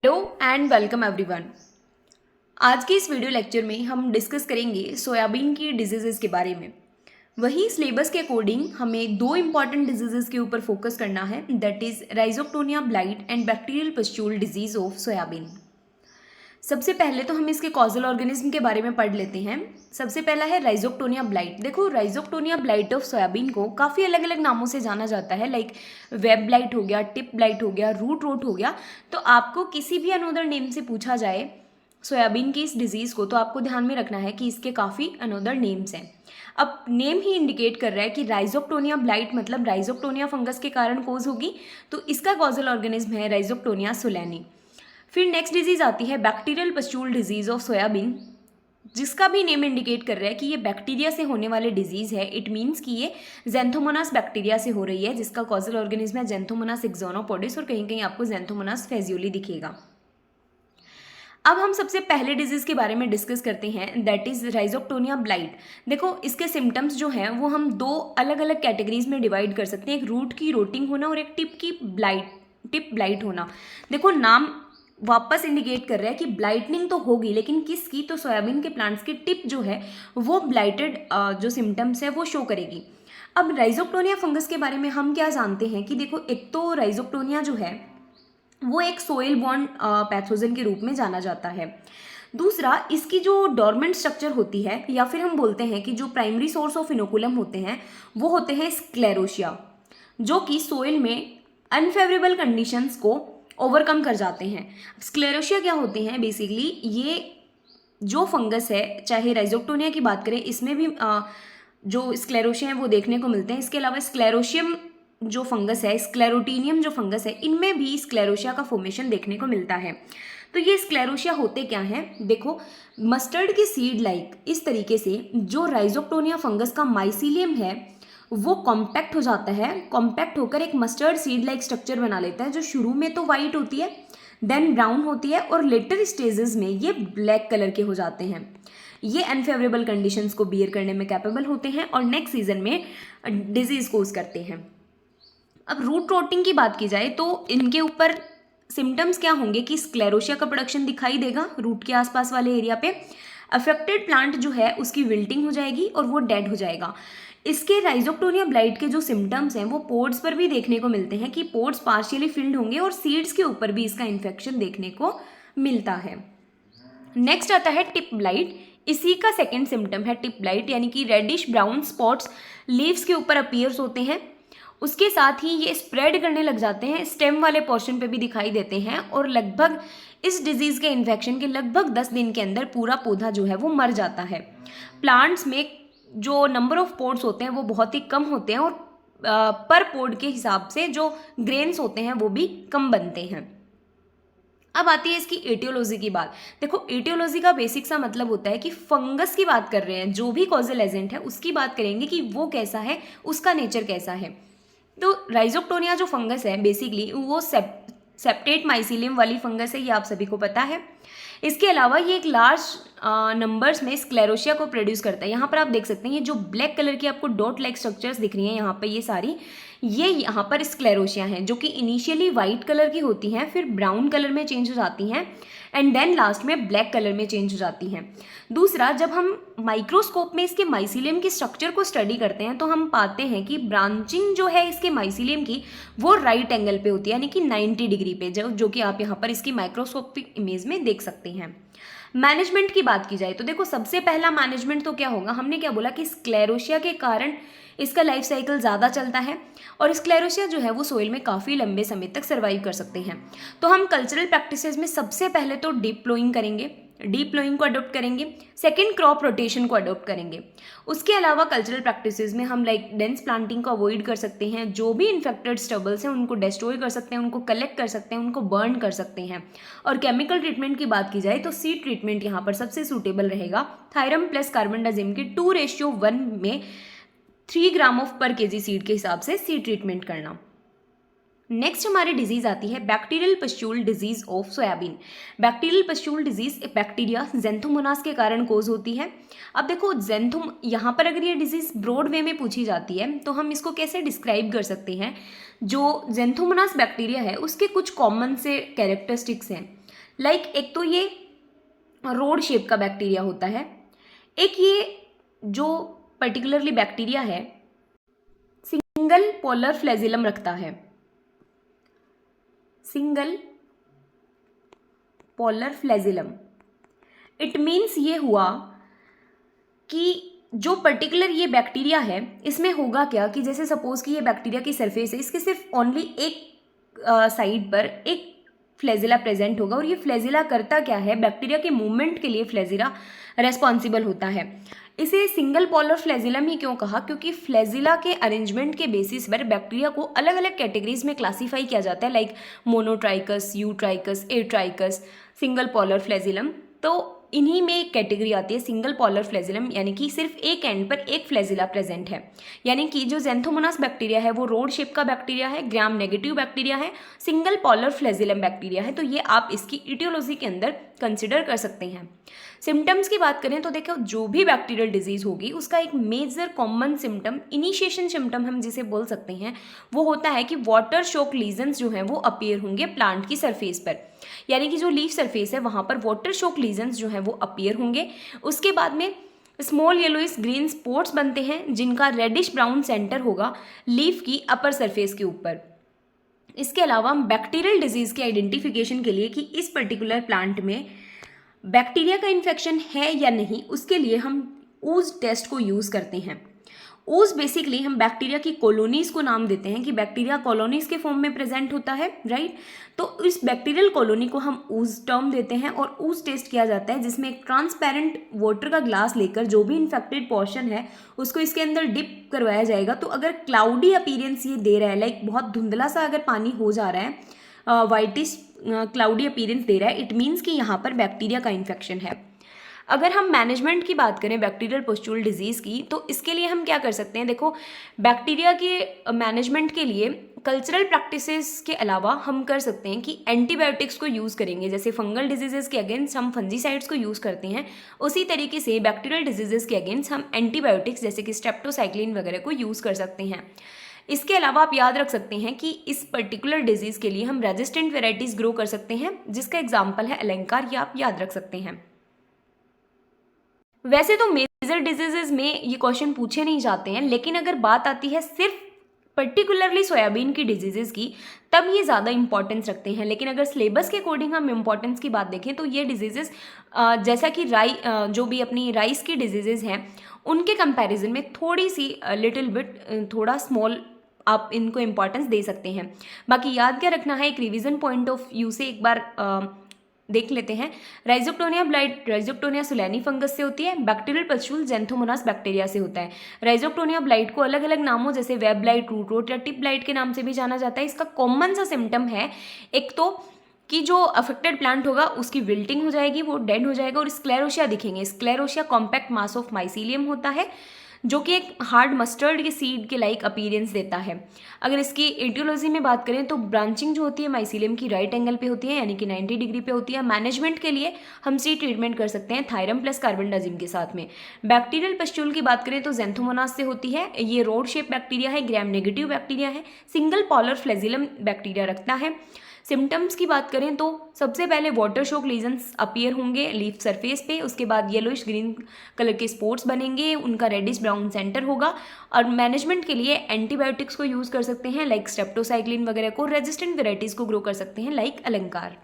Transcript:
Hello and welcome everyone. आज के इस वीडियो लेक्चर में हम डिस्कस करेंगे सोयाबीन की डिजीज़ेस के बारे में। वही सिलेबस के अकॉर्डिंग हमें दो इंपॉर्टेंट डिजीज़ेस के ऊपर फोकस करना है, that is Rhizoctonia blight and bacterial pustule disease of soybean. सबसे पहले तो हम इसके कॉजल ऑर्गेनिज्म के बारे में पढ़ लेते हैं। सबसे पहला है राइजोक्टोनिया ब्लाइट। देखो, राइजोक्टोनिया ब्लाइट ऑफ सोयाबीन को काफ़ी अलग अलग नामों से जाना जाता है, लाइक वेब ब्लाइट हो गया, टिप ब्लाइट हो गया, रूट रोट हो गया। तो आपको किसी भी अनोदर नेम से पूछा जाए सोयाबीन की इस डिजीज़ को, तो आपको ध्यान में रखना है कि इसके काफ़ी अनोदर नेम्स हैं। अब नेम ही इंडिकेट कर रहा है कि राइजोक्टोनिया ब्लाइट मतलब राइजोक्टोनिया फंगस के कारण कोज होगी, तो इसका कॉजल ऑर्गेनिज्म है राइजोक्टोनिया सोलैनी। फिर नेक्स्ट डिजीज आती है bacterial pustule disease of soybean, जिसका भी नेम इंडिकेट कर रहा है कि ये बैक्टीरिया से होने वाले डिजीज है। इट मीन्स कि ये ज़ैंथोमोनास बैक्टीरिया से हो रही है, जिसका कॉजल ऑर्गेनिज्म है ज़ैंथोमोनास एक्सोनोपोडिस, और कहीं कहीं आपको ज़ैंथोमोनास फेजियोली दिखेगा। अब हम सबसे पहले डिजीज के बारे में डिस्कस करते हैं, दैट इज राइजोक्टोनिया ब्लाइट। देखो, इसके सिम्टम्स जो हैं वो हम दो अलग अलग कैटेगरीज में डिवाइड कर सकते हैं, एक रूट की रोटिंग होना और एक टिप ब्लाइट होना। देखो, नाम वापस इंडिकेट कर रहा है कि ब्लाइटनिंग तो होगी, लेकिन किसकी? तो सोयाबीन के प्लांट्स की टिप जो है वो ब्लाइटेड जो सिम्टम्स है वो शो करेगी। अब राइजोक्टोनिया फंगस के बारे में हम क्या जानते हैं कि देखो, एक तो राइजोक्टोनिया जो है वो एक सोइल बॉर्न पैथोजन के रूप में जाना जाता है। दूसरा, इसकी जो डोरमेंट स्ट्रक्चर होती है, या फिर हम बोलते हैं कि जो प्राइमरी सोर्स ऑफ इनोकुलम होते हैं वो होते हैं स्क्लेरोशिया, जो कि सोइल में अनफेवरेबल कंडीशंस को ओवरकम कर जाते हैं। स्क्लेरोशिया क्या होते हैं? बेसिकली ये जो फंगस है, चाहे राइजोक्टोनिया की बात करें, इसमें भी जो स्क्लेरोशिया है वो देखने को मिलते हैं। इसके अलावा स्क्लेरोशियम जो फंगस है, स्क्लेरोटीनियम जो फंगस है, इनमें भी स्क्लेरोशिया का फॉर्मेशन देखने को मिलता है। तो ये स्क्लेरोशिया होते क्या हैं? देखो, मस्टर्ड के सीड लाइक इस तरीके से जो राइजोक्टोनिया फंगस का माइसीलियम है वो कॉम्पैक्ट हो जाता है। कॉम्पैक्ट होकर एक मस्टर्ड सीड लाइक स्ट्रक्चर बना लेता है, जो शुरू में तो वाइट होती है, देन ब्राउन होती है, और लेटर स्टेजेस में ये ब्लैक कलर के हो जाते हैं। ये अनफेवरेबल कंडीशंस को बियर करने में कैपेबल होते हैं और नेक्स्ट सीजन में डिजीज कोज करते हैं। अब रूट रोटिंग की बात की जाए तो इनके ऊपर सिम्टम्स क्या होंगे कि स्क्लेरोशिया का प्रोडक्शन दिखाई देगा रूट के आसपास वाले एरिया पे। अफेक्टेड प्लांट जो है उसकी विल्टिंग हो जाएगी और वो डेड हो जाएगा। इसके राइजोक्टोनिया ब्लाइट के जो सिम्टम्स हैं वो पोड्स पर भी देखने को मिलते हैं कि पोड्स पार्शियली फिल्ड होंगे, और सीड्स के ऊपर भी इसका इन्फेक्शन देखने को मिलता है। नेक्स्ट आता है टिप ब्लाइट। इसी का सेकेंड सिम्टम है टिप ब्लाइट, यानी कि रेडिश ब्राउन स्पॉट्स लीव्स के ऊपर अपीयर्स होते हैं। उसके साथ ही ये स्प्रेड करने लग जाते हैं, स्टेम वाले पोर्शन पे भी दिखाई देते हैं, और लगभग इस डिजीज़ के इन्फेक्शन के लगभग 10 दिन के अंदर पूरा पौधा जो है वो मर जाता है। प्लांट्स में जो नंबर ऑफ पोड्स होते हैं वो बहुत ही कम होते हैं, और पर पोड के हिसाब से जो ग्रेन्स होते हैं वो भी कम बनते हैं। अब आती है इसकी एटियोलॉजी की बात। देखो, एटियोलॉजी का बेसिक सा मतलब होता है कि फंगस की बात कर रहे हैं, जो भी कॉजल एजेंट है उसकी बात करेंगे कि वो कैसा है, उसका नेचर कैसा है। तो राइजोक्टोनिया जो फंगस है बेसिकली वो सेप्टेट माइसीलियम वाली फंगस है, ये आप सभी को पता है। इसके अलावा ये एक लार्ज नंबर्स में स्क्लेरोशिया को प्रोड्यूस करता है। यहाँ पर आप देख सकते हैं ये जो ब्लैक कलर की आपको डॉट लाइक स्ट्रक्चर्स दिख रही हैं यहाँ पर, ये सारी ये यहाँ पर स्क्लेरोशिया हैं, जो कि इनिशियली वाइट कलर की होती हैं, फिर ब्राउन कलर में चेंज हो जाती हैं, एंड देन लास्ट में ब्लैक कलर में चेंज हो जाती हैं। दूसरा, जब हम माइक्रोस्कोप में इसके माइसीलियम की स्ट्रक्चर को स्टडी करते हैं तो हम पाते हैं कि ब्रांचिंग जो है इसके माइसीलियम की वो राइट एंगल पे होती है, यानी कि 90 डिग्री पे, जो कि आप यहाँ पर इसकी माइक्रोस्कोपिक इमेज में देख सकते हैं। मैनेजमेंट की बात की जाए तो देखो, सबसे पहला मैनेजमेंट तो क्या होगा, हमने क्या बोला कि स्क्लेरोशिया के कारण इसका लाइफ साइकिल ज़्यादा चलता है, और स्क्लेरोशिया जो है वो सोइल में काफ़ी लंबे समय तक सर्वाइव कर सकते हैं। तो हम कल्चरल प्रैक्टिसेस में सबसे पहले तो डीप प्लोइंग को अडोप्ट करेंगे। सेकेंड, क्रॉप रोटेशन को अडोप्ट करेंगे। उसके अलावा कल्चरल प्रैक्टिसेस में हम लाइक डेंस प्लांटिंग को अवॉइड कर सकते हैं, जो भी इन्फेक्टेड स्टबल्स हैं उनको डिस्ट्रॉय कर सकते हैं, उनको कलेक्ट कर सकते हैं, उनको बर्न कर सकते हैं। और केमिकल ट्रीटमेंट की बात की जाए तो सीड ट्रीटमेंट यहाँ पर सबसे सूटेबल रहेगा। थायरम प्लस कार्बनडाजिम के 2:1 में 3 ग्राम ऑफ पर केजी सीड के हिसाब से सीड ट्रीटमेंट करना। नेक्स्ट हमारी डिजीज आती है bacterial pustule disease of soybean. Bacterial pustule disease bacteria Xanthomonas के कारण कोज होती है। अब देखो, यहाँ पर अगर ये डिजीज ब्रॉड वे में पूछी जाती है तो हम इसको कैसे डिस्क्राइब कर सकते हैं। जो ज़ैंथोमोनास बैक्टीरिया है उसके कुछ कॉमन से कैरेक्टरिस्टिक्स हैं, एक तो ये रोड शेप का बैक्टीरिया होता है, एक ये जो पर्टिकुलरली बैक्टीरिया है सिंगल पोलर फ्लैजिलम रखता है, single polar flagellum. It means ये हुआ कि जो पर्टिकुलर ये बैक्टीरिया है इसमें होगा क्या कि जैसे सपोज कि ये बैक्टीरिया की सरफेस है, इसके सिर्फ ओनली एक साइड पर एक फ्लैजिला प्रेजेंट होगा, और ये फ्लैजिला करता क्या है, बैक्टीरिया के मूवमेंट के लिए फ्लैजिला रेस्पॉन्सिबल होता है। इसे सिंगल पोलर फ्लैजिलम ही क्यों कहा, क्योंकि फ्लैजिला के अरेंजमेंट के बेसिस पर बैक्टीरिया को अलग अलग कैटेगरीज में क्लासीफाई किया जाता है, लाइक मोनोट्राइकस, यूट्राइकस, एट्राइकस, सिंगल पोलर फ्लैजिलम। तो इन्हीं में एक कैटेगरी आती है सिंगल पोलर फ्लैजिलम, यानी कि सिर्फ एक एंड पर एक फ्लैजिला प्रेजेंट है। यानी कि जो ज़ैंथोमोनास बैक्टीरिया है वो रोड शेप का बैक्टीरिया है, ग्राम नेगेटिव बैक्टीरिया है, सिंगल पोलर फ्लैजिलम बैक्टीरिया है। तो ये आप इसकी इटियोलॉजी के अंदर कंसिडर कर सकते हैं। सिम्टम्स की बात करें तो देखो, जो भी बैक्टीरियल डिजीज होगी उसका एक major common symptom, initiation symptom हम जिसे बोल सकते हैं, वो होता है कि वाटर शॉक लीजन्स जो हैं वो अपीयर होंगे प्लांट की सरफेस पर। यानी कि जो लीफ सरफेस है वहाँ पर वाटर शॉक लीजन्स जो हैं वो अपीयर होंगे। उसके बाद में स्मॉल येलोइश ग्रीन स्पॉट्स बनते हैं जिनका रेडिश ब्राउन सेंटर होगा लीफ की अपर सरफेस के ऊपर। इसके अलावा हम बैक्टीरियल डिजीज़ के आइडेंटिफिकेशन के लिए कि इस पर्टिकुलर प्लांट में बैक्टीरिया का इन्फेक्शन है या नहीं, उसके लिए हम ऊज टेस्ट को यूज़ करते हैं। ऊज बेसिकली हम बैक्टीरिया की कॉलोनीज़ को नाम देते हैं कि बैक्टीरिया कॉलोनीज़ के फॉर्म में प्रेजेंट होता है, राइट। तो इस बैक्टीरियल कॉलोनी को हम ऊज टर्म देते हैं, और ऊज टेस्ट किया जाता है जिसमें एक ट्रांसपेरेंट वाटर का ग्लास लेकर जो भी इन्फेक्टेड पोर्शन है उसको इसके अंदर डिप करवाया जाएगा। तो अगर क्लाउडी अपीयरेंस ये दे रहा है, लाइक बहुत धुंधला सा अगर पानी हो जा रहा है, वाइटिश क्लाउडी अपीयरेंस दे रहा है, इट मीन्स कि यहाँ पर बैक्टीरिया का इन्फेक्शन है। अगर हम मैनेजमेंट की बात करें बैक्टीरियल पस्टूल डिजीज़ की, तो इसके लिए हम क्या कर सकते हैं। देखो, बैक्टीरिया के मैनेजमेंट के लिए कल्चरल प्रैक्टिसेस के अलावा हम कर सकते हैं कि एंटीबायोटिक्स को यूज़ करेंगे। जैसे फंगल डिजीज़ के अगेंस्ट हम फंजीसाइड्स को यूज़ करते हैं, उसी तरीके से बैक्टीरियल डिजीज़ के अगेंस्ट हम एंटीबायोटिक्स जैसे कि स्ट्रेप्टोसाइक्लिन वगैरह को यूज़ कर सकते हैं। इसके अलावा आप याद रख सकते हैं कि इस पर्टिकुलर डिजीज़ के लिए हम रेजिस्टेंट वेराइटीज़ ग्रो कर सकते हैं, जिसका एग्जाम्पल है अलंकार, ये आप याद रख सकते हैं। वैसे तो मेजर डिजीजेज में ये क्वेश्चन पूछे नहीं जाते हैं, लेकिन अगर बात आती है सिर्फ पर्टिकुलरली सोयाबीन की डिजीजेज की, तब ये ज़्यादा इंपॉर्टेंस रखते हैं। लेकिन अगर सिलेबस के अकॉर्डिंग हम इंपॉर्टेंस की बात देखें तो ये डिजीजेज जैसा कि जो भी अपनी राइस की डिजीजेज हैं उनके कंपैरिजन में थोड़ी सी लिटिल बिट थोड़ा स्मॉल आप इनको इम्पॉर्टेंस दे सकते हैं। बाकी याद क्या रखना है, एक रिवीजन पॉइंट ऑफ व्यू से एक बार देख लेते हैं। राइजोक्टोनिया ब्लाइट राइजोक्टोनिया सुलैनी फंगस से होती है, बैक्टीरियल पस्टूल ज़ैंथोमोनास बैक्टीरिया से होता है। राइजोक्टोनिया ब्लाइट को अलग अलग नामों जैसे वेब ब्लाइट, रूट रोट या टिप ब्लाइट के नाम से भी जाना जाता है। इसका कॉमन सा सिम्टम है एक तो कि जो अफेक्टेड प्लांट होगा उसकी विल्टिंग हो जाएगी, वो डेड हो जाएगा, और स्क्लेरोशिया दिखेंगे। स्क्लेरोशिया कॉम्पैक्ट मास ऑफ माइसीलियम होता है जो कि एक हार्ड मस्टर्ड के सीड के लाइक अपीयरेंस देता है। अगर इसकी एटियोलॉजी में बात करें तो ब्रांचिंग जो होती है माइसीलियम की राइट एंगल पे होती है, यानी कि 90 डिग्री पे होती है। मैनेजमेंट के लिए हम सी ट्रीटमेंट कर सकते हैं थायरम प्लस कार्बेंडाजिम के साथ में। बैक्टीरियल पस्टूल की बात करें तो ज़ैंथोमोनास से होती है। ये रोड शेप बैक्टीरिया है, ग्राम नेगेटिव बैक्टीरिया है, सिंगल पोलर फ्लैजिलम बैक्टीरिया रखता है। सिम्टम्स की बात करें तो सबसे पहले वाटर शॉक लीजन्स अपीयर होंगे लीफ सरफेस पे, उसके बाद येलोइश ग्रीन कलर के स्पॉट्स बनेंगे, उनका रेडिश ब्राउन सेंटर होगा। और मैनेजमेंट के लिए एंटीबायोटिक्स को यूज़ कर सकते हैं लाइक स्ट्रेप्टोसाइक्लिन वगैरह को, रेजिस्टेंट वेराइटीज़ को ग्रो कर सकते हैं लाइक अलंकार।